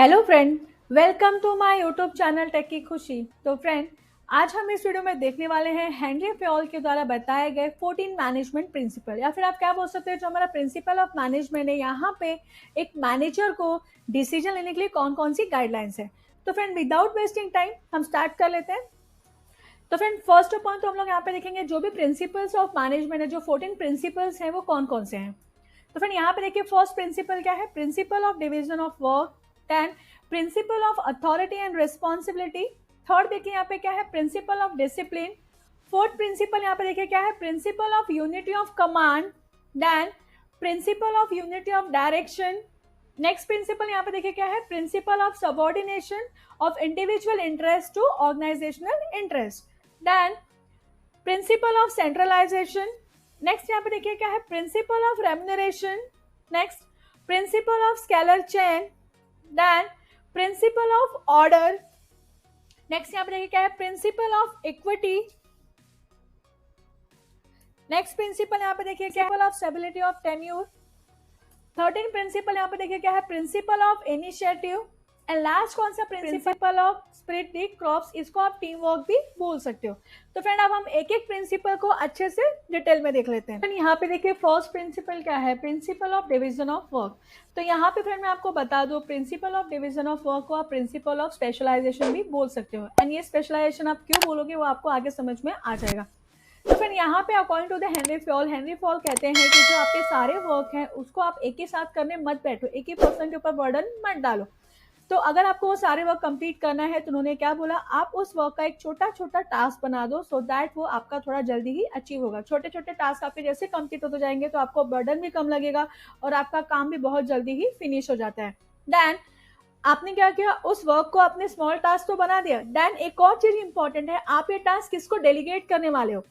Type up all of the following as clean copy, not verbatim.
Hello friend, welcome to my YouTube channel tech की खुशी। तो फ्रेंड, आज हम इस वीडियो में देखने वाले हैं हेनरी फ्योल के द्वारा बताए गए 14 मैनेजमेंट प्रिंसिपल, या फिर आप क्या बोल सकते हैं जो हमारा प्रिंसिपल ऑफ मैनेजमेंट है। यहाँ पे एक मैनेजर को डिसीजन लेने के लिए कौन कौन सी गाइडलाइंस है। तो फ्रेंड, विदाउट वेस्टिंग टाइम हम स्टार्ट कर लेते हैं। तो फ्रेंड, फर्स्ट ऑफ ऑल तो हम लोग यहाँ पे देखेंगे जो भी प्रिंसिपल्स ऑफ मैनेजमेंट है, जो 14 प्रिंसिपल्स हैं वो कौन कौन से हैं। तो फ्रेंड, यहाँ पे देखिए फर्स्ट प्रिंसिपल क्या है, principle of division of work. 10 principle of authority and responsibility. Third देखिए यहाँ पे क्या है, principle of discipline. Fourth principle यहाँ पे देखिए क्या है, principle of unity of command. Then principle of unity of direction. Next principle यहाँ पे देखिए क्या है, principle of subordination of individual interest to organizational interest. Then principle of centralization. Next यहाँ पे देखिए क्या है, principle of remuneration. Next principle of scalar chain. Then principle of order. Next यहाँ पे देखिए क्या है, principle of equity. Next principle यहाँ पे देखिए क्या है, of stability of tenure. 13 principle यहाँ पे देखिए क्या है, principle of initiative. And last कौन सा, principle of split the crops. इसको आप टीम वर्क भी बोल सकते हो। तो फ्रेंड, अब हम एक एक प्रिंसिपल को अच्छे से डिटेल में देख लेते हैं। यहाँ पे देखिए फर्स्ट प्रिंसिपल क्या है, principle of division of work. तो यहाँ पे फ्रेंड मैं आपको बता दूं, principal of division of work को आप प्रिंसिपल ऑफ स्पेशलाइजेशन भी बोल सकते हो। एंड ये स्पेशलाइजेशन आप क्यों बोलोगे वो आपको आगे समझ में आ जाएगा। तो फिर यहाँ पे according to the Henri Fayol कहते हैं कि जो आपके सारे वर्क हैं उसको आप एक ही साथ करने मत बैठो, एक ही पर्सन के ऊपर बर्डन मत डालो। तो अगर आपको वो सारे वर्क कंप्लीट करना है तो उन्होंने क्या बोला, आप उस वर्क का एक छोटा छोटा टास्क बना दो, सो दैट वो आपका थोड़ा जल्दी ही अचीव होगा। छोटे छोटे टास्क आपके जैसे कंप्लीट होते जाएंगे तो आपको बर्डन भी कम लगेगा और आपका काम भी बहुत जल्दी ही फिनिश हो जाता है। देन आपने क्या किया, उस वर्क को आपने स्मॉल टास्क तो बना दिया। देन एक और चीज इंपॉर्टेंट है, आप ये टास्क किसको डेलीगेट करने वाले हो,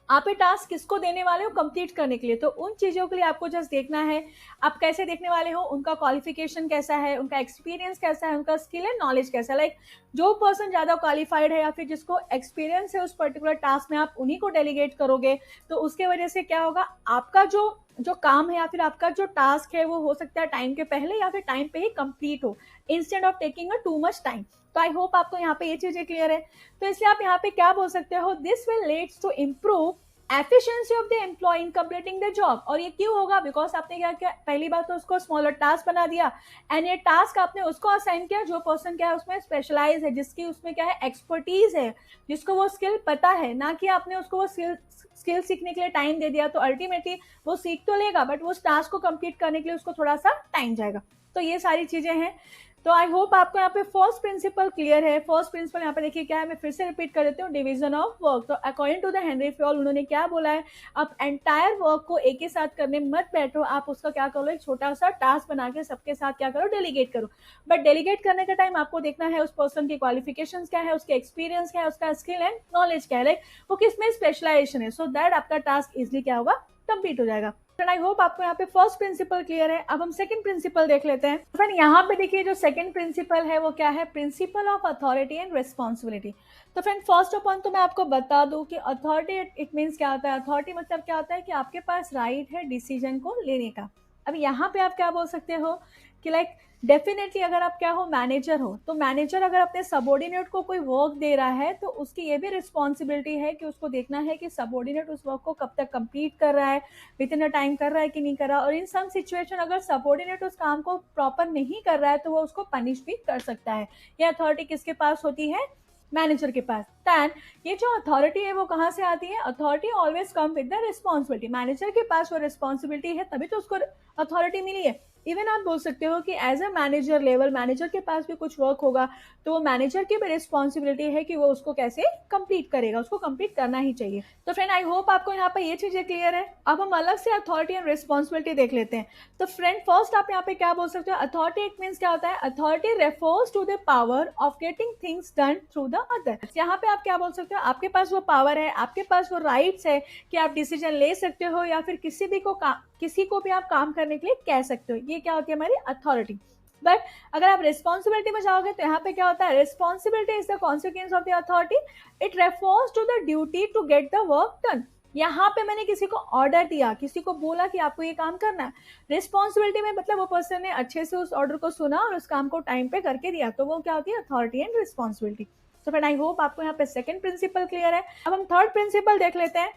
आप ये टास्क किसको देने वाले हो कंप्लीट करने के लिए। तो उन चीज़ों के लिए आपको जस्ट देखना है, आप कैसे देखने वाले हो, उनका क्वालिफिकेशन कैसा है, उनका एक्सपीरियंस कैसा है, उनका स्किल एंड नॉलेज कैसा है। लाइक जो पर्सन ज़्यादा क्वालिफाइड है या फिर जिसको एक्सपीरियंस है उस पर्टिकुलर टास्क में, आप उन्हीं को डेलीगेट करोगे। तो उसके वजह से क्या होगा, आपका जो जो काम है या फिर आपका जो टास्क है वो हो सकता है टाइम के पहले या फिर टाइम पे ही कंप्लीट हो, instead of taking a too much time. तो आई होप आपको यहाँ पे ये चीजें क्लियर है। तो इसलिए आप यहाँ पे क्या बोल सकते हो, this will leads to improve efficiency of the employ in completing the job. और ये क्यों होगा, बिकॉज आपने क्या किया, पहली बात तो उसको स्मॉलर टास्क बना दिया एंड ये टास्क आपने उसको असाइन किया जो पर्सन क्या है उसमें स्पेशलाइज है, जिसकी उसमें क्या है एक्सपर्टीज है, जिसको वो स्किल पता है। ना कि आपने उसको वो स्किल सीखने के लिए टाइम दे दिया, तो अल्टीमेटली वो सीख तो लेगा बट वो उस टास्क को कंप्लीट करने के लिए उसको थोड़ा सा टाइम जाएगा। तो ये सारी चीजें हैं। तो आई होप आपको यहाँ पे फर्स्ट प्रिंसिपल क्लियर है। फर्स्ट प्रिंसिपल यहाँ पे देखिए क्या है, मैं फिर से रिपीट कर देती हूँ, डिवीजन ऑफ वर्क। तो according to the Henri Fayol उन्होंने क्या बोला है, आप एंटायर वर्क को एक ही साथ करने मत बैठो, आप उसका क्या करो, एक छोटा सा टास्क बना के सबके साथ क्या करो, डेलीगेट करो। बट डेलीगेट करने का टाइम आपको देखना है उस पर्सन की क्वालिफिकेशंस क्या है, उसके एक्सपीरियंस क्या है, उसका स्किल एंड नॉलेज क्या है, लाइक वो किस में स्पेशलाइजेशन है, सो दैट आपका टास्क इजिली क्या होगा, कंप्लीट हो जाएगा। फ्रेंड, आई होप आपको यहाँ पे फर्स्ट प्रिंसिपल क्लियर है। अब हम सेकंड प्रिंसिपल देख लेते हैं। फ्रेंड, यहाँ पे देखिए जो सेकंड प्रिंसिपल है वो क्या है, principle of authority and responsibility. तो फ्रेंड, फर्स्ट ऑफ ऑल तो मैं आपको बता दूं कि अथॉरिटी इट मीन्स क्या होता है। अथॉरिटी मतलब क्या होता है कि आपके पास राइट है डिसीजन को लेने का। अब यहाँ पे आप क्या बोल सकते हो कि लाइक डेफिनेटली अगर आप क्या हो, मैनेजर हो, तो मैनेजर अगर अपने सबॉर्डिनेट को कोई वर्क दे रहा है तो उसकी ये भी रिस्पॉन्सिबिलिटी है कि उसको देखना है कि सबॉर्डिनेट उस वर्क को कब तक कंप्लीट कर रहा है, विद इन अ टाइम कर रहा है कि नहीं कर रहा। और इन सम सिचुएशन अगर सबॉर्डिनेट उस काम को प्रॉपर नहीं कर रहा है तो वो उसको पनिश भी कर सकता है। ये अथॉरिटी किसके पास होती है, मैनेजर के पास। दैन ये जो अथॉरिटी है वो कहाँ से आती है, authority always come with the responsibility. Manager के पास वो रिस्पॉन्सिबिलिटी है तभी तो उसको अथॉरिटी मिली है। इवन आप बोल सकते हो कि as a manager level, manager के पास भी कुछ वर्क होगा तो वो मैनेजर की भी रिस्पॉन्सिबिलिटी है कि वो उसको कैसे कंप्लीट करेगा, उसको कंप्लीट करना ही चाहिए। तो फ्रेंड, आई होप आपको यहाँ पे ये चीजें क्लियर है। अब हम अलग से अथॉरिटी एंड रिस्पॉन्सिबिलिटी देख लेते हैं। तो फ्रेंड, फर्स्ट आप यहाँ पे क्या बोल सकते हो, अथॉरिटी इट मीन्स क्या होता है, authority refers to the power of getting things done through the other. यहाँ पे आप क्या बोल सकते हो, आपके पास वो पावर है, आपके पास वो राइट्स है कि आप डिसीजन ले सकते हो या फिर किसी को भी आप काम करने के लिए कह सकते हो। ये क्या होती है, हमारी अथॉरिटी। बट अगर आप रिस्पॉन्सिबिलिटी में जाओगे तो यहाँ पे क्या होता है, responsibility is the consequence of the authority, it refers to the duty to get the work done. यहाँ पे मैंने किसी को ऑर्डर दिया, किसी को बोला कि आपको ये काम करना है। रिस्पॉन्सिबिलिटी में मतलब वो पर्सन ने अच्छे से उस ऑर्डर को सुना और उस काम को टाइम पे करके दिया, तो वो क्या होती है, अथॉरिटी एंड रिस्पॉन्सिबिलिटी। तो फ्रेंड आई होप आपको यहाँ पे सेकंड प्रिंसिपल क्लियर है। अब हम थर्ड प्रिंसिपल देख लेते हैं।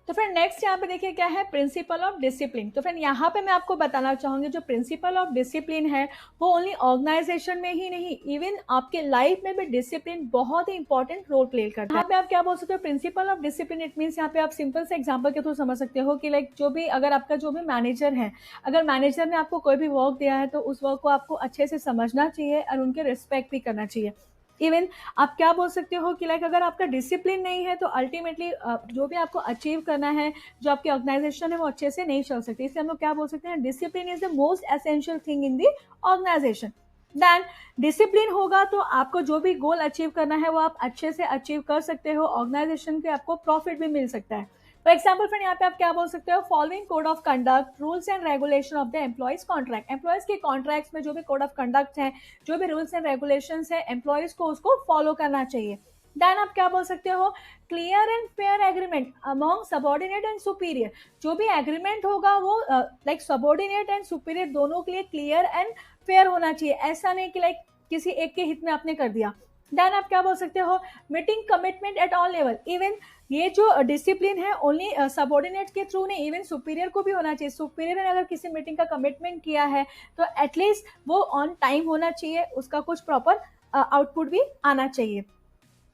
तो फ्रेंड नेक्स्ट यहाँ पे देखिए क्या है, प्रिंसिपल ऑफ डिसिप्लिन। तो फ्रेंड यहाँ पे मैं आपको बताना चाहूंगी जो प्रिंसिपल ऑफ डिसिप्लिन है वो ओनली ऑर्गेनाइजेशन में ही नहीं, इवन आपके लाइफ में भी डिसिप्लिन बहुत ही इंपॉर्टेंट रोल प्ले करता है। यहाँ पे आप क्या बोल सकते हो, principal of discipline, it means यहाँ पे आप सिंपल से एग्जाम्पल के थ्रू समझ सकते हो कि लाइक जो भी, अगर आपका जो भी मैनेजर है, अगर मैनेजर ने आपको कोई भी वर्क दिया है तो उस वर्क को आपको अच्छे से समझना चाहिए और उनके रिस्पेक्ट भी करना चाहिए। इवन आप क्या बोल सकते हो कि लाइक अगर आपका डिसिप्लिन नहीं है तो अल्टीमेटली जो भी आपको अचीव करना है, जो आपकी ऑर्गेनाइजेशन है, वो अच्छे से नहीं चल सकती। इसलिए हम लोग क्या बोल सकते हैं, discipline is the most essential thing in the organization. Then discipline होगा तो आपको जो भी गोल अचीव करना है वो आप अच्छे से अचीव कर सकते हो, ऑर्गेनाइजेशन के आपको प्रॉफिट भी मिल सकता है। फॉर एग्जाम्पल फ्रेंड यहाँ पे आप क्या बोल सकते हो, following code of conduct, rules and regulation of the employees contract. Employees के कॉन्ट्रैक्ट्स में जो भी कोड ऑफ कंडक्ट है, जो भी रूल्स एंड रेगुलेशंस है, एम्प्लॉइज को उसको फॉलो करना चाहिए। देन आप क्या बोल सकते हो, clear and fair agreement among subordinate and superior. जो भी एग्रीमेंट होगा वो लाइक सबॉर्डिनेट एंड सुपीरियर दोनों के लिए क्लियर एंड फेयर होना चाहिए। ऐसा नहीं कि लाइक किसी एक के हित में आपने कर दिया। देन आप क्या बोल सकते हो, meeting commitment at all level. Even ये जो डिसिप्लिन है ओनली सबॉर्डिनेट के थ्रू नहीं, इवन सुपीरियर को भी होना चाहिए। सुपीरियर ने अगर किसी मीटिंग का कमिटमेंट किया है तो एटलीस्ट वो ऑन टाइम होना चाहिए, उसका कुछ प्रॉपर आउटपुट भी आना चाहिए।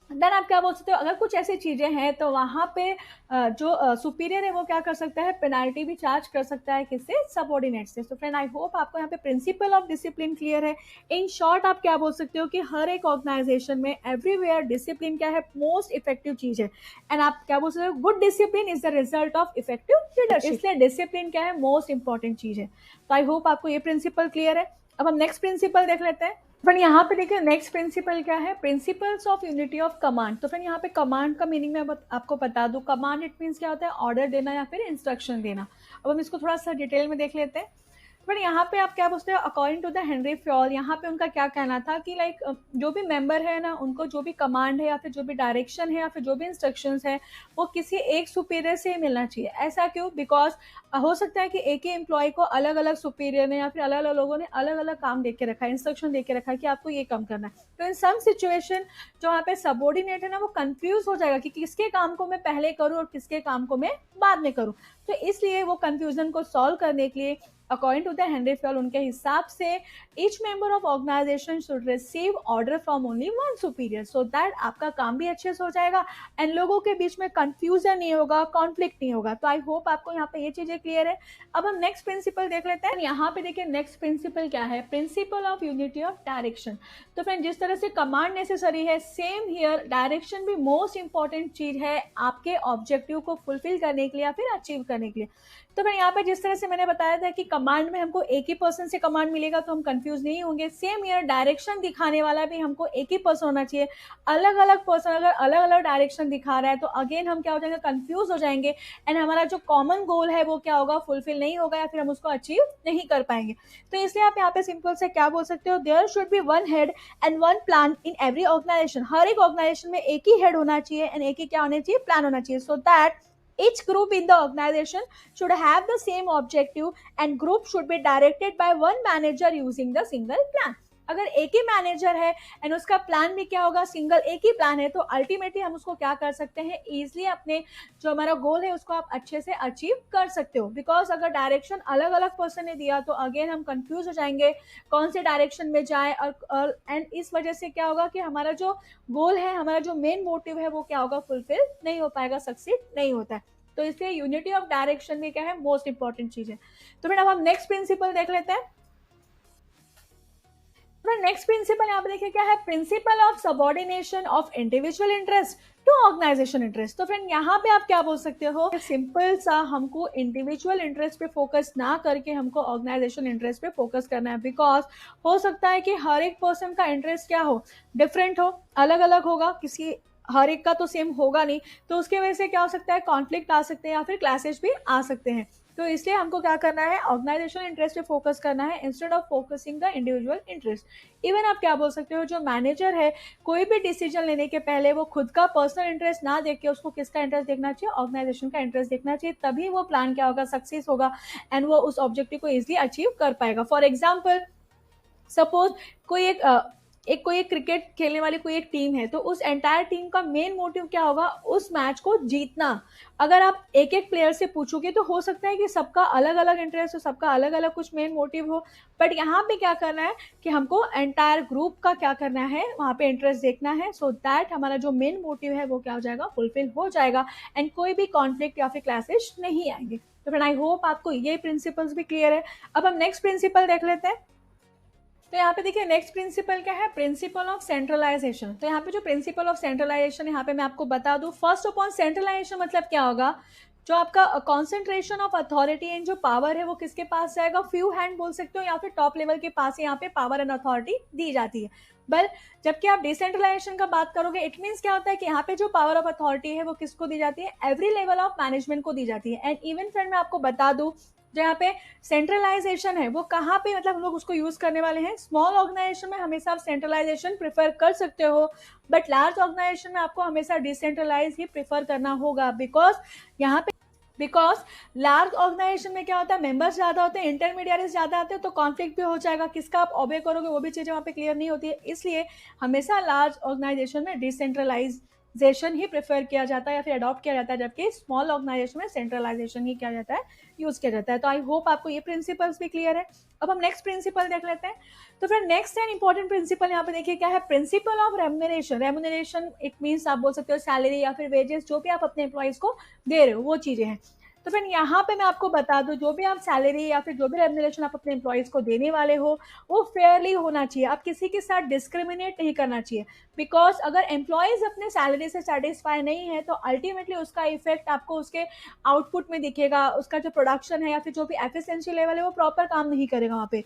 देन आप क्या बोल सकते हो, अगर कुछ ऐसी चीजें हैं तो वहां पे जो सुपीरियर है वो क्या कर सकता है, पेनाल्टी भी चार्ज कर सकता है, किससे, सबऑर्डिनेट से। तो फ्रेंड आई होप आपको यहाँ पे प्रिंसिपल ऑफ डिसिप्लिन क्लियर है। इन शॉर्ट आप क्या बोल सकते हो कि हर एक ऑर्गेनाइजेशन में एवरीवेयर डिसिप्लिन क्या है, मोस्ट इफेक्टिव चीज है। एंड आप क्या बोल सकते हो, good discipline is the result of effective leadership. इसलिए डिसिप्लिन क्या है, मोस्ट इंपॉर्टेंट चीज है। तो आई होप आपको ये प्रिंसिपल क्लियर है। अब हम नेक्स्ट प्रिंसिपल देख लेते हैं। फ्रेंड यहाँ पे देखिए नेक्स्ट प्रिंसिपल क्या है, principles of unity of command. तो फ्रेंड यहाँ पे कमांड का मीनिंग मैं आपको बता दूं। कमांड इट मीन्स क्या होता है, ऑर्डर देना या फिर इंस्ट्रक्शन देना। अब हम इसको थोड़ा सा डिटेल में देख लेते हैं। बट यहाँ पे आप क्या बोलते हो, according to the Henri Fayol, यहाँ पे उनका क्या कहना था कि लाइक जो भी मेंबर है ना, उनको जो भी कमांड है या फिर जो भी डायरेक्शन है या फिर जो भी इंस्ट्रक्शंस है वो किसी एक सुपीरियर से ही मिलना चाहिए। ऐसा क्यों, बिकॉज हो सकता है कि एक ही एम्प्लॉय को अलग अलग सुपीरियर ने या फिर अलग अलग लोगों ने अलग अलग काम दे के रखा है, इंस्ट्रक्शन दे के रखा है कि आपको ये काम करना है। तो इन सम सिचुएशन जो वहाँ पे सबॉर्डिनेट है ना, वो कंफ्यूज हो जाएगा कि किसके काम को मैं पहले करूँ और किसके काम को मैं बाद में करूँ। तो इसलिए वो कंफ्यूजन को सॉल्व करने के लिए according to the Henri Fayol, उनके हिसाब से each member of organization should receive order from only one superior, so that आपका काम भी अच्छे से हो जाएगा एंड लोगों के बीच में कंफ्यूजन नहीं होगा, कॉन्फ्लिक्ट नहीं होगा। तो आई होप आपको यहाँ पे ये चीजें क्लियर है। अब हम नेक्स्ट प्रिंसिपल देख लेते हैं। यहाँ पे देखिए नेक्स्ट प्रिंसिपल क्या है, principle of unity of direction. तो फ्रेंड जिस तरह से कमांड नेसेसरी है, सेम हियर डायरेक्शन भी मोस्ट इंपॉर्टेंट चीज है आपके ऑब्जेक्टिव को फुलफिल करने के लिए या फिर अचीव करने के लिए। तो फिर यहाँ पे जिस तरह से मैंने बताया था कि कमांड में हमको एक ही पर्सन से कमांड मिलेगा तो हम कंफ्यूज नहीं होंगे, सेम ईयर डायरेक्शन दिखाने वाला भी हमको एक ही पर्सन होना चाहिए। अलग अलग पर्सन अगर अलग अलग डायरेक्शन दिखा रहा है तो अगेन हम क्या हो जाएंगे, कंफ्यूज हो जाएंगे एंड हमारा जो कॉमन गोल है वो क्या होगा, फुलफिल नहीं होगा या फिर हम उसको अचीव नहीं कर पाएंगे। तो इसलिए आप यहाँ पे सिंपल से क्या बोल सकते हो, there should be one head and one plan in every organization. हर एक ऑर्गेनाइजेशन में एक ही हेड होना चाहिए एंड एक ही क्या होना चाहिए, प्लान होना चाहिए, so that each group in the organization should have the same objective and group should be directed by one manager using the single plan। अगर एक ही मैनेजर है एंड उसका प्लान भी क्या होगा, सिंगल एक ही प्लान है, तो अल्टीमेटली हम उसको क्या कर सकते हैं, इजिली अपने जो हमारा गोल है उसको आप अच्छे से अचीव कर सकते हो। बिकॉज अगर डायरेक्शन अलग अलग पर्सन ने दिया तो अगेन हम कंफ्यूज हो जाएंगे कौन से डायरेक्शन में जाए और एंड इस वजह से क्या होगा कि हमारा जो गोल है, हमारा जो मेन मोटिव है वो क्या होगा, फुलफिल नहीं हो पाएगा, सक्सीड नहीं होता है। तो इसलिए यूनिटी ऑफ डायरेक्शन में क्या है, मोस्ट इंपॉर्टेंट चीज है। तो फिर अब हम नेक्स्ट प्रिंसिपल देख लेते हैं। नेक्स्ट प्रिंसिपल यहाँ पे देखिए क्या है, principle of subordination of individual interest to organization interest. तो फ्रेंड यहाँ पे आप क्या बोल सकते हो, सिंपल सा हमको इंडिविजुअल इंटरेस्ट पे फोकस ना करके हमको ऑर्गेनाइजेशन इंटरेस्ट पे फोकस करना है। बिकॉज हो सकता है कि हर एक पर्सन का इंटरेस्ट क्या हो, डिफरेंट हो, अलग अलग होगा, किसी हर एक का तो सेम होगा नहीं, तो उसके वजह से क्या हो सकता है, कॉन्फ्लिक्ट आ सकते हैं या फिर क्लैशेस भी आ सकते हैं। तो इसलिए हमको क्या करना है, ऑर्गेनाइजेशनल इंटरेस्ट पे फोकस करना है instead of focusing the individual interest. Even आप क्या बोल सकते हो, जो मैनेजर है कोई भी डिसीजन लेने के पहले वो खुद का पर्सनल इंटरेस्ट ना देख के उसको किसका इंटरेस्ट देखना चाहिए, ऑर्गेनाइजेशन का इंटरेस्ट देखना चाहिए, तभी वो प्लान क्या होगा, सक्सेस होगा एंड वो उस ऑब्जेक्टिव को इजिली अचीव कर पाएगा। फॉर एग्जाम्पल सपोज कोई कोई एक क्रिकेट खेलने वाली कोई एक टीम है, तो उस एंटायर टीम का मेन मोटिव क्या होगा, उस मैच को जीतना। अगर आप एक एक प्लेयर से पूछोगे तो हो सकता है कि सबका अलग अलग इंटरेस्ट हो, सबका अलग अलग कुछ मेन मोटिव हो, बट यहाँ पे क्या करना है कि हमको एंटायर ग्रुप का क्या करना है, वहाँ पे इंटरेस्ट देखना है, सो दैट हमारा जो मेन मोटिव है वो क्या हो जाएगा, फुलफिल हो जाएगा एंड कोई भी कॉन्फ्लिक्ट या फिर क्लैशेस नहीं आएंगे। तो फ्रेंड आई होप आपको ये प्रिंसिपल्स भी क्लियर है। अब हम नेक्स्ट प्रिंसिपल देख लेते हैं। तो यहाँ पे देखिए नेक्स्ट प्रिंसिपल क्या है, प्रिंसिपल ऑफ सेंट्रलाइजेशन। तो यहाँ पे जो प्रिंसिपल ऑफ सेंट्रलाइजेशन यहाँ पे मैं आपको बता दूं, फर्स्ट अपॉन सेंट्रलाइजेशन मतलब क्या होगा, जो आपका कॉन्सेंट्रेशन ऑफ अथॉरिटी एंड जो पावर है वो किसके पास जाएगा, फ्यू हैंड बोल सकते हो या फिर टॉप लेवल के पास यहाँ पे पावर एंड अथॉरिटी दी जाती है। बट जबकि आप डिसेंट्रलाइजेशन का बात करोगे, इट मीन्स क्या होता है कि यहाँ पे जो पावर ऑफ अथॉरिटी है वो किसको दी जाती है, एवरी लेवल ऑफ मैनेजमेंट को दी जाती है। एंड इवन फ्रेंड मैं आपको बता दूं, जो यहाँ पे सेंट्रलाइजेशन है वो कहाँ पे मतलब हम लोग उसको यूज करने वाले हैं, स्मॉल ऑर्गेनाइजेशन में हमेशा आप सेंट्रलाइजेशन प्रेफर कर सकते हो, बट लार्ज ऑर्गेनाइजेशन में आपको हमेशा डिसेंट्रलाइज ही प्रेफर करना होगा। बिकॉज लार्ज ऑर्गेनाइजेशन में क्या होता है, मेंबर्स ज्यादा होते हैं, इंटरमीडिएट्स ज्यादा आते हैं, तो कॉन्फ्लिक्ट भी हो जाएगा, किसका आप ऑबे करोगे वो भी चीजें वहाँ पे क्लियर नहीं होती है। इसलिए हमेशा लार्ज ऑर्गेनाइजेशन में डिसेंट्रलाइजेशन ही प्रेफर किया जाता है या फिर अडॉप्ट किया जाता है, जबकि स्मॉल ऑर्गेनाइजेशन में सेंट्रलाइजेशन ही किया जाता है, यूज किया जाता है। तो आई होप आपको ये प्रिंसिपल्स भी क्लियर है। अब हम नेक्स्ट प्रिंसिपल देख लेते हैं। तो फिर नेक्स्ट एंड इंपॉर्टेंट प्रिंसिपल यहाँ पे देखिए क्या है, principle of remuneration. Remuneration it means आप बोल सकते हो सैलरी या फिर वेजेस, जो भी आप अपने एम्प्लॉइज को दे रहे हो वो चीजें हैं। तो फिर यहाँ पे मैं आपको बता दूं, जो भी आप सैलरी या फिर जो भी रेम्यूनरेशन आप अपने एम्प्लॉइज को देने वाले हो वो फेयरली होना चाहिए, आप किसी के साथ डिस्क्रिमिनेट नहीं करना चाहिए। बिकॉज अगर एम्प्लॉयज अपने सैलरी से सेटिस्फाई नहीं है तो अल्टीमेटली उसका इफेक्ट आपको उसके आउटपुट में दिखेगा, उसका जो प्रोडक्शन है या फिर जो भी एफिशिएंसी लेवल है वो प्रॉपर काम नहीं करेगा, वहाँ पे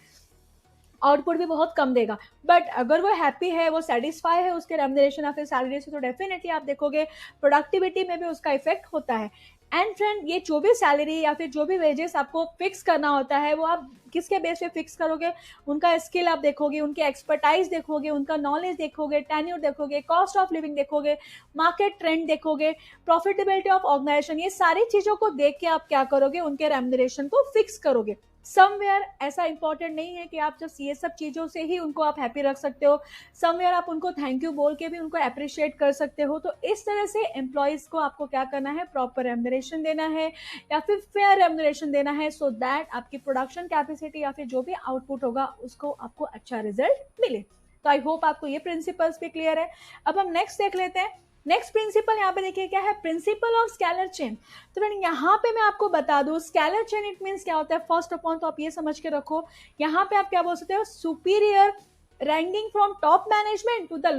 आउटपुट भी बहुत कम देगा। बट अगर वो हैप्पी है, वो सेटिस्फाई है उसके रेम्यूनरेशन या फिर सैलरी से, तो डेफिनेटली आप देखोगे प्रोडक्टिविटी में भी उसका इफेक्ट होता है। एंड फ्रेंड ये जो भी सैलरी या फिर जो भी वेजेस आपको फिक्स करना होता है वो आप किसके बेस पे फिक्स करोगे, उनका स्किल आप देखोगे, उनके एक्सपर्टाइज देखोगे, उनका नॉलेज देखोगे, टेन्यूर देखोगे, कॉस्ट ऑफ लिविंग देखोगे, मार्केट ट्रेंड देखोगे, प्रॉफिटेबिलिटी ऑफ ऑर्गेनाइजेशन, ये सारी चीजों को देख के आप क्या करोगे, उनके रेम्यूनरेशन को फिक्स करोगे। समवेयर ऐसा इंपॉर्टेंट नहीं है कि आप जस्ट ये सब चीजों से ही उनको आप हैप्पी रख सकते हो, समवेयर आप उनको थैंक यू बोल के भी उनको अप्रिशिएट कर सकते हो। तो इस तरह से एम्प्लॉयज को आपको क्या करना है, प्रॉपर रेम्यूनरेशन देना है या फिर फेयर रेम्यूनरेशन देना है, सो दैट आपकी प्रोडक्शन कैपेसिटी या फिर जो भी आउटपुट होगा उसको आपको अच्छा रिजल्ट मिले। तो आई होप आपको ये प्रिंसिपल्स भी क्लियर है। अब हम नेक्स्ट देख लेते हैं। नेक्स्ट प्रिंसिपल यहाँ पे देखिए क्या है, प्रिंसिपल ऑफ स्केलर चेन। तो फ्रेंड यहाँ पे मैं आपको बता दूं, स्केलर चेन इट मीन्स क्या होता है, फर्स्ट ऑफ ऑल तो आप ये समझ के रखो, यहाँ पे आप क्या बोल सकते हो, superior ranking from top management to the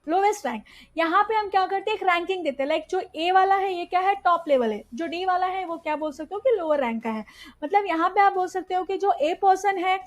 lowest rank. यहाँ पे हम क्या करते हैं, एक रैंकिंग देते हैं, लाइक जो ए वाला है ये क्या है, टॉप लेवल है, जो डी वाला है वो क्या बोल सकते हो कि लोअर रैंक का है। मतलब यहाँ पे आप बोल सकते हो कि जो ए पर्सन है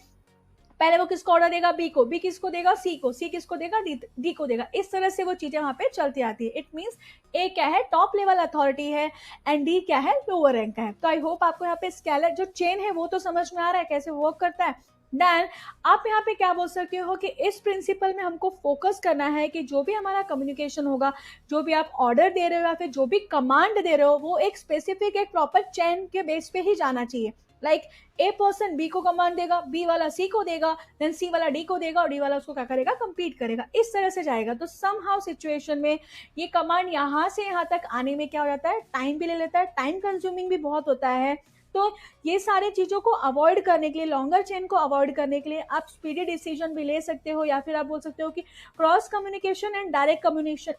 पहले वो किसको ऑर्डर देगा, बी को, बी किसको देगा, सी को, सी किसको देगा, डी को देगा। इस तरह से वो चीजें वहां पे चलती आती है। इट मींस ए क्या है, टॉप लेवल अथॉरिटी है एंड डी क्या है, लोअर रैंक का है। तो आई होप आपको यहाँ पे स्केलर जो चेन है वो तो समझ में आ रहा है कैसे वर्क करता है। देन आप यहाँ पे क्या बोल सकते हो कि इस प्रिंसिपल में हमको फोकस करना है कि जो भी हमारा कम्युनिकेशन होगा, जो भी आप ऑर्डर दे रहे हो या फिर जो भी कमांड दे रहे हो, वो एक स्पेसिफिक एक प्रॉपर चेन के बेस पे ही जाना चाहिए। लाइक ए पर्सन बी को कमांड देगा, बी वाला सी को देगा, देन सी वाला डी को देगा और डी वाला उसको क्या करेगा, कंप्लीट करेगा, इस तरह से जाएगा। तो सम हाउ सिचुएशन में ये कमांड यहाँ से यहाँ तक आने में क्या हो जाता है, टाइम भी ले लेता है, टाइम कंज्यूमिंग भी बहुत होता है। तो ये सारी चीजों को अवॉइड करने के लिए, लॉन्गर चेन को अवॉइड करने के लिए आप स्पीडी डिसीजन भी ले सकते हो, या फिर आप बोल सकते हो कि cross communication and direct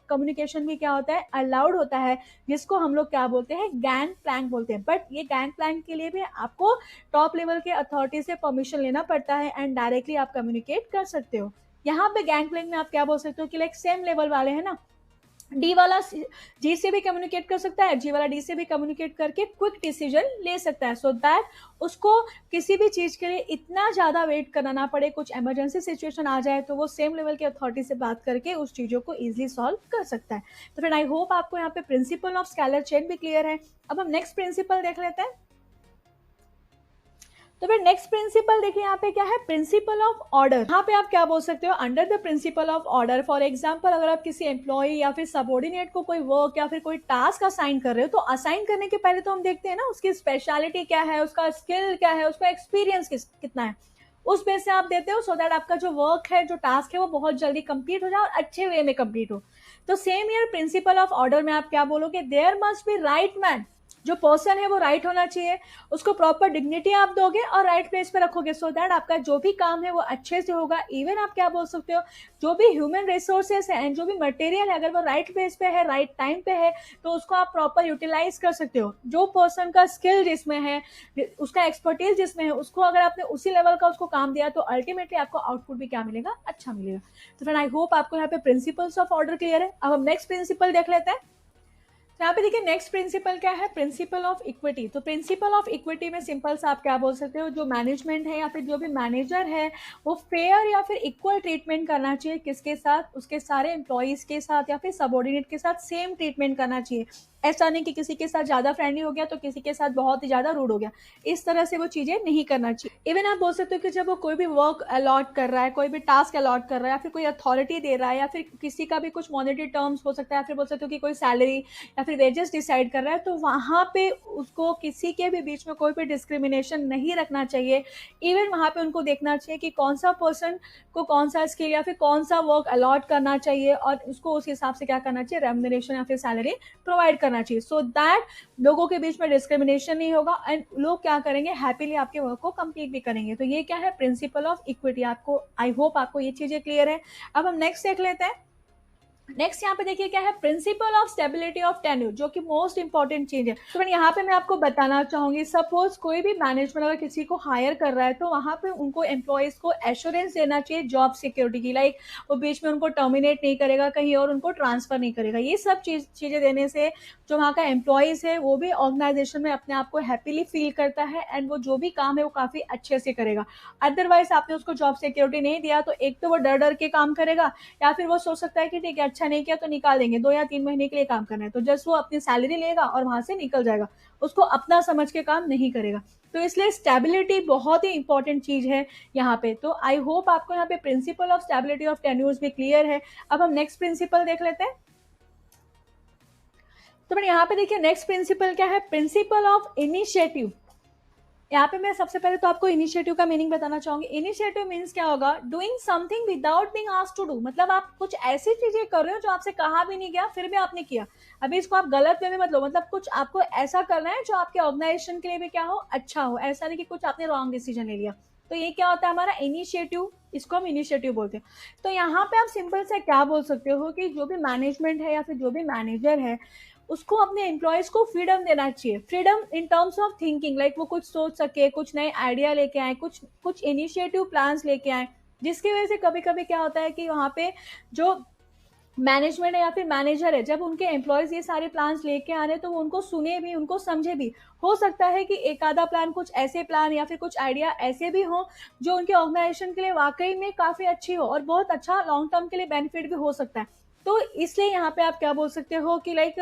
communication भी क्या होता है, अलाउड होता है, जिसको हम लोग क्या बोलते हैं, गैंग प्लैंक बोलते हैं। बट ये गैंग प्लैंक के लिए भी आपको टॉप लेवल के अथॉरिटी से परमिशन लेना पड़ता है एंड डायरेक्टली आप कम्युनिकेट कर सकते हो। यहाँ पे गैंग प्लैंक में आप क्या बोल सकते हो कि लाइक सेम लेवल वाले हैं ना, डी वाला जी से भी कम्युनिकेट कर सकता है, जी वाला डी से भी कम्युनिकेट करके क्विक डिसीजन ले सकता है, सो दैट उसको किसी भी चीज के लिए इतना ज्यादा वेट करना ना पड़े, कुछ इमरजेंसी सिचुएशन आ जाए तो वो सेम लेवल के अथॉरिटी से बात करके उस चीजों को इजिली सॉल्व कर सकता है। तो फिर आई होप आपको यहाँ पे प्रिंसिपल ऑफ स्केलर चेन भी क्लियर है। अब हम नेक्स्ट प्रिंसिपल देख लेते हैं। तो फिर नेक्स्ट प्रिंसिपल देखिए यहाँ पे क्या है, प्रिंसिपल ऑफ ऑर्डर। यहाँ पे आप क्या बोल सकते हो, under the principal of order, for example अगर आप किसी एम्प्लॉय या फिर सबऑर्डिनेट को कोई वर्क या फिर कोई टास्क असाइन कर रहे हो, तो असाइन करने के पहले तो हम देखते हैं ना उसकी स्पेशलिटी क्या है, उसका स्किल क्या है, उसका एक्सपीरियंस कितना है, उस बेस से आप देते हो, सो दैट आपका जो वर्क है, जो टास्क है, वो बहुत जल्दी कंप्लीट हो जाए और अच्छे वे में कंप्लीट हो। तो same year principle of order में आप क्या बोलोगे, there must be right man, जो पर्सन है वो राइट होना चाहिए, उसको प्रॉपर डिग्निटी आप दोगे और राइट प्लेस पे रखोगे, सो दैट आपका जो भी काम है वो अच्छे से होगा। इवन आप क्या बोल सकते हो, जो भी ह्यूमन रिसोर्सेस है एंड जो भी मटेरियल है, अगर वो राइट प्लेस पे है, राइट टाइम पे है, तो उसको आप प्रॉपर यूटिलाइज कर सकते हो। जो पर्सन का स्किल जिसमें है, उसका एक्सपर्टीज जिसमें है, उसको अगर आपने उसी लेवल का उसको काम दिया, तो अल्टीमेटली आपको आउटपुट भी क्या मिलेगा, अच्छा मिलेगा। तो फ्रेंड आई होप आपको यहाँ पे प्रिंसिपल्स ऑफ ऑर्डर क्लियर है। अब हम नेक्स्ट प्रिंसिपल देख लेते हैं। यहाँ पे देखिए नेक्स्ट प्रिंसिपल क्या है, प्रिंसिपल ऑफ इक्विटी। तो प्रिंसिपल ऑफ इक्विटी में सिंपल सा आप क्या बोल सकते हो, जो मैनेजमेंट है या फिर जो भी मैनेजर है, वो फेयर या फिर इक्वल ट्रीटमेंट करना चाहिए, किसके साथ, उसके सारे एम्प्लॉयज के साथ या फिर सबऑर्डिनेट के साथ सेम ट्रीटमेंट करना चाहिए। ऐसा नहीं कि किसी के साथ ज्यादा फ्रेंडली हो गया तो किसी के साथ बहुत ही ज्यादा रूड हो गया, इस तरह से वो चीजें नहीं करना चाहिए। इवन आप बोल सकते हो कि जब वो कोई भी वर्क अलॉट कर रहा है, कोई भी टास्क अलॉट कर रहा है, या फिर कोई अथॉरिटी दे रहा है, या फिर किसी का भी कुछ मॉनेटरी टर्म्स हो सकता है, या फिर बोल सकते हो कि कोई सैलरी या फिर वेजेस डिसाइड कर रहा है, तो वहां पे उसको किसी के भी बीच में कोई भी डिस्क्रिमिनेशन नहीं रखना चाहिए। इवन वहां पे उनको देखना चाहिए कि कौन सा पर्सन को कौन सा स्किल या फिर कौन सा वर्क अलॉट करना चाहिए, और उसको उस हिसाब से क्या करना चाहिए, रेम्युनरेशन या फिर सैलरी प्रोवाइड करना चाहिए, सो दैट लोगों के बीच में डिस्क्रिमिनेशन नहीं होगा एंड लोग क्या करेंगे, हैप्पीली आपके वर्क को कंप्लीट भी करेंगे। तो ये क्या है, प्रिंसिपल ऑफ इक्विटी। आपको, आई होप आपको ये चीजें क्लियर है। अब हम नेक्स्ट देख लेते हैं। नेक्स्ट यहाँ पे देखिए क्या है, principle of stability of tenure, जो कि मोस्ट इंपॉर्टेंट चीज है। तो यहाँ पे मैं आपको बताना चाहूंगी, सपोज कोई भी मैनेजमेंट अगर किसी को हायर कर रहा है, तो वहां पे उनको एम्प्लॉयज को एश्योरेंस देना चाहिए जॉब सिक्योरिटी की, लाइक वो बीच में उनको टर्मिनेट नहीं करेगा, कहीं और उनको ट्रांसफर नहीं करेगा। ये सब चीजें देने से जो वहाँ का एम्प्लॉयज है वो भी ऑर्गेनाइजेशन में अपने आप को हैप्पीली फील करता है एंड वो जो भी काम है वो काफी अच्छे से करेगा। अदरवाइज आपने उसको जॉब सिक्योरिटी नहीं दिया, तो एक तो वो डर डर के काम करेगा, या फिर वो सोच सकता है कि ठीक है अच्छा नहीं किया तो निकाल देंगे, 2 या 3 महीने के लिए काम करना है, तो जस्ट वो अपनी सैलरी लेगा और वहां से निकल जाएगा, उसको अपना समझ के काम नहीं करेगा। तो इसलिए स्टेबिलिटी बहुत ही इंपॉर्टेंट चीज है यहाँ पे। तो आई होप आपको यहाँ पे प्रिंसिपल ऑफ स्टेबिलिटी ऑफ टेन्यूर्स भी क्लियर है। अब हम नेक्स्ट प्रिंसिपल देख लेते हैं। तो मैंने यहाँ पे देखिए नेक्स्ट प्रिंसिपल क्या है, प्रिंसिपल ऑफ इनिशिएटिव। यहाँ पे मैं सबसे पहले तो आपको इनिशिएटिव का मीनिंग बताना चाहूंगी। इनिशिएटिव मीन्स क्या होगा, doing something without being asked to do, मतलब आप कुछ ऐसी चीजें कर रहे हो जो आपसे कहा भी नहीं गया, फिर भी आपने किया। अभी इसको आप गलत वे में मत लो, मतलब कुछ आपको ऐसा करना है जो आपके ऑर्गेनाइजेशन के लिए भी क्या हो, अच्छा हो, ऐसा नहीं कि कुछ आपने रॉन्ग डिसीजन ले लिया। तो ये क्या होता है हमारा इनिशिएटिव, इसको हम इनिशिएटिव बोलते हैं। तो यहाँ पे आप सिंपल से क्या बोल सकते हो कि जो भी मैनेजमेंट है या फिर जो भी मैनेजर है, उसको अपने एम्प्लॉयज को फ्रीडम देना चाहिए। Freedom in terms of thinking, like वो कुछ सोच सके, कुछ नए आइडिया लेके आए, कुछ इनिशिएटिव प्लान्स लेके आए, जिसकी वजह से कभी कभी क्या होता है कि वहाँ पे जो मैनेजमेंट है या फिर मैनेजर है, जब उनके एम्प्लॉयज ये सारे प्लान्स लेके आ रहे हैं, तो वो उनको सुने भी, उनको समझे भी। हो सकता है कि एक आधा प्लान, कुछ ऐसे प्लान या फिर कुछ आइडिया ऐसे भी हो जो उनके ऑर्गेनाइजेशन के लिए वाकई में काफी अच्छी हो और बहुत अच्छा लॉन्ग टर्म के लिए बेनिफिट भी हो सकता है। तो इसलिए यहाँ पे आप क्या बोल सकते हो कि लाइक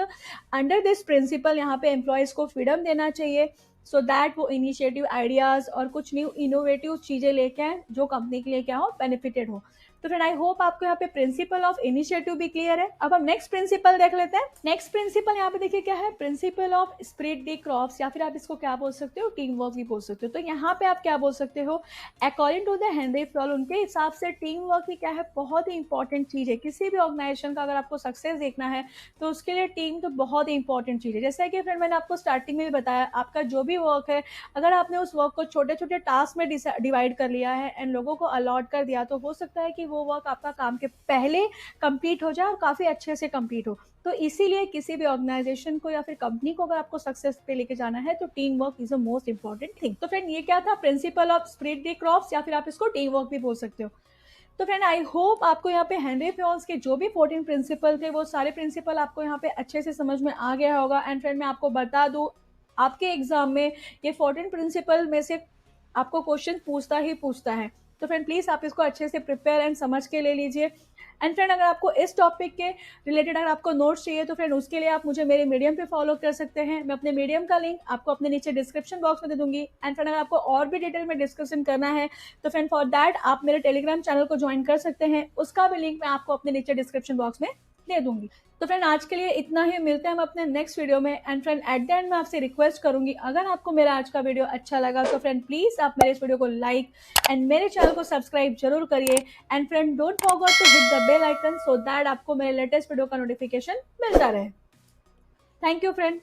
अंडर दिस प्रिंसिपल यहाँ पे एम्प्लॉयज को फ्रीडम देना चाहिए, सो दैट वो इनिशिएटिव आइडियाज और कुछ न्यू इनोवेटिव चीजें लेके आए जो कंपनी के लिए क्या हो, बेनिफिटेड हो। तो फ्रेंड आई होप आपको यहाँ पे प्रिंसिपल ऑफ इनिशिएटिव भी क्लियर है। अब हम नेक्स्ट प्रिंसिपल देख लेते हैं। नेक्स्ट प्रिंसिपल यहाँ पे देखिए क्या है, principle of spread the crops, या फिर आप इसको क्या बोल सकते हो, टीम वर्क भी बोल सकते हो। तो यहाँ पे आप क्या बोल सकते हो, अकॉर्डिंग टू द हेनरी फ्लॉल, उनके हिसाब से टीम वर्क भी क्या है, बहुत ही इंपॉर्टेंट चीज है। किसी भी ऑर्गेनाइजेशन का अगर आपको सक्सेस देखना है तो उसके लिए टीम तो बहुत ही इंपॉर्टेंट चीज है। जैसा कि फ्रेंड मैंने आपको स्टार्टिंग में भी बताया, आपका जो भी वर्क है, अगर आपने उस वर्क को छोटे छोटे टास्क में डिवाइड कर लिया है एंड लोगों को अलॉट कर दिया, तो हो सकता है कि वो वर्क आपका काम के पहले कंप्लीट हो जाए और काफी अच्छे से कंप्लीट हो। तो इसीलिए किसी भी ऑर्गेनाइजेशन को या फिर कंपनी को अगर आपको सक्सेस पे लेके जाना है, तो team work is the most important thing. तो फ्रेंड ये क्या था, principle of spread the crops, या फिर आप इसको टीम वर्क भी बोल सकते हो। तो फ्रेंड आई होप आपको यहाँ पे हेनरी फ्लॉन्स के जो भी 14 प्रिंसिपल थे, वो सारे प्रिंसिपल आपको यहाँ पे अच्छे से समझ में आ गया होगा। एंड फ्रेंड मैं आपको बता दूं, आपके एग्जाम में ये 14 प्रिंसिपल में से आपको क्वेश्चन पूछता ही पूछता है। तो फ्रेंड प्लीज आप इसको अच्छे से प्रिपेयर एंड समझ के ले लीजिए। एंड फ्रेंड अगर आपको इस टॉपिक के रिलेटेड अगर आपको नोट्स चाहिए तो फ्रेंड उसके लिए आप मुझे मेरे मीडियम पे फॉलो कर सकते हैं। मैं अपने मीडियम का लिंक आपको अपने नीचे डिस्क्रिप्शन बॉक्स में दे दूंगी। एंड फ्रेंड अगर आपको और भी डिटेल में डिस्कशन करना है तो फ्रेंड फॉर दैट आप मेरे टेलीग्राम चैनल को ज्वाइन कर सकते हैं, उसका भी लिंक मैं आपको अपने नीचे डिस्क्रिप्शन बॉक्स में दे दूंगी। तो फ्रेंड आज के लिए इतना ही, मिलते हैं हम अपने नेक्स्ट वीडियो में। And friend at the end मैं आपसे रिक्वेस्ट करूंगी, अगर आपको मेरा आज का वीडियो अच्छा लगा तो फ्रेंड प्लीज आप मेरे इस वीडियो को लाइक एंड मेरे चैनल को सब्सक्राइब जरूर करिए। And friend don't forget to hit the bell icon so that आपको मेरे लेटेस्ट वीडियो का नोटिफिकेशन मिलता रहे। Thank you friend.